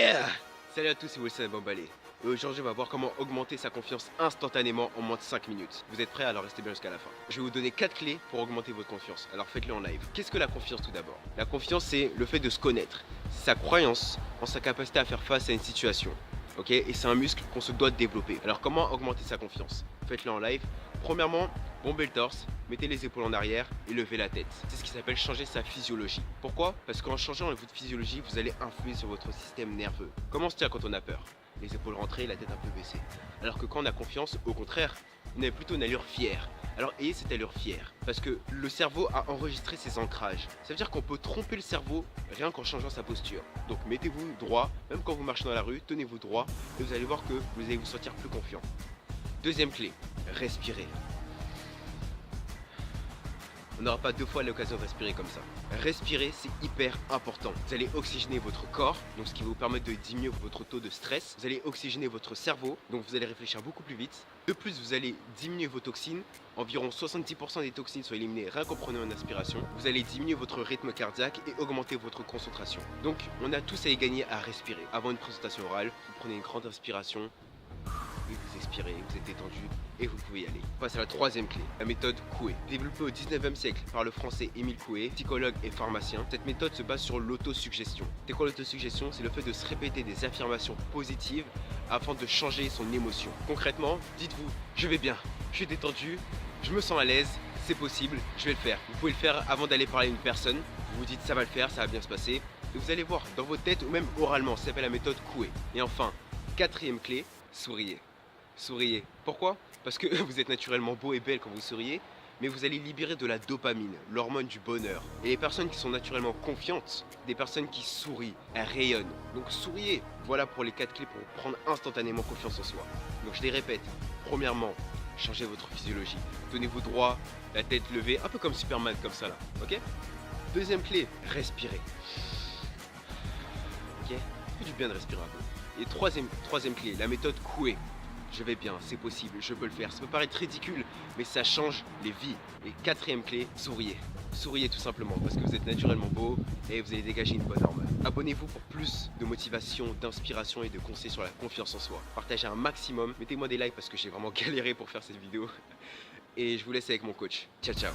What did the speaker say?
Yeah! Salut à tous, c'est Wilson Bambalé. Et aujourd'hui, on va voir comment augmenter sa confiance instantanément en moins de 5 minutes. Vous êtes prêts? Alors restez bien jusqu'à la fin. Je vais vous donner 4 clés pour augmenter votre confiance. Alors faites-le en live. Qu'est-ce que la confiance tout d'abord? La confiance, c'est le fait de se connaître. C'est sa croyance en sa capacité à faire face à une situation. Ok? Et c'est un muscle qu'on se doit de développer. Alors comment augmenter sa confiance? Faites-le en live. Premièrement, bombez le torse, mettez les épaules en arrière et levez la tête. C'est ce qui s'appelle changer sa physiologie. Pourquoi? Parce qu'en changeant votre physiologie, vous allez influer sur votre système nerveux. Comment se tient quand on a peur? Les épaules rentrées, la tête un peu baissée. Alors que quand on a confiance, au contraire, on a plutôt une allure fière. Alors ayez cette allure fière, parce que le cerveau a enregistré ses ancrages. Ça veut dire qu'on peut tromper le cerveau rien qu'en changeant sa posture. Donc mettez-vous droit, même quand vous marchez dans la rue, tenez-vous droit et vous allez voir que vous allez vous sentir plus confiant. Deuxième clé, respirez. On n'aura pas deux fois l'occasion de respirer comme ça. Respirer, c'est hyper important. Vous allez oxygéner votre corps, donc ce qui va vous permettre de diminuer votre taux de stress. Vous allez oxygéner votre cerveau, donc vous allez réfléchir beaucoup plus vite. De plus, vous allez diminuer vos toxines. Environ 70% des toxines sont éliminées rien qu'en prenant une inspiration. Vous allez diminuer votre rythme cardiaque et augmenter votre concentration. Donc, on a tous à y gagner à respirer. Avant une présentation orale, vous prenez une grande inspiration. Et vous expirez, vous êtes détendu et vous pouvez y aller. On passe à la troisième clé, la méthode Coué. Développée au 19e siècle par le français Émile Coué, psychologue et pharmacien, cette méthode se base sur l'autosuggestion. C'est quoi l'autosuggestion? C'est le fait de se répéter des affirmations positives afin de changer son émotion. Concrètement, dites-vous, je vais bien, je suis détendu, je me sens à l'aise, c'est possible, je vais le faire. Vous pouvez le faire avant d'aller parler à une personne, vous vous dites ça va le faire, ça va bien se passer. Et vous allez voir dans votre tête ou même oralement, ça s'appelle la méthode Coué. Et enfin, quatrième clé, souriez. Souriez. Pourquoi? Parce que vous êtes naturellement beau et belle quand vous souriez, mais vous allez libérer de la dopamine, l'hormone du bonheur. Et les personnes qui sont naturellement confiantes, des personnes qui sourient, elles rayonnent. Donc souriez. Voilà pour les 4 clés pour prendre instantanément confiance en soi. Donc je les répète. Premièrement, changez votre physiologie. Tenez-vous droit, la tête levée, un peu comme Superman comme ça là. Ok? Deuxième clé, respirez. Ok? Ça fait du bien de respirer un peu. Et troisième clé, la méthode Coué. Je vais bien, c'est possible, je peux le faire. Ça peut paraître ridicule, mais ça change les vies. Et quatrième clé, souriez. Souriez tout simplement, parce que vous êtes naturellement beau et vous allez dégager une bonne hormone. Abonnez-vous pour plus de motivation, d'inspiration et de conseils sur la confiance en soi. Partagez un maximum, mettez-moi des likes parce que j'ai vraiment galéré pour faire cette vidéo. Et je vous laisse avec mon coach. Ciao, ciao.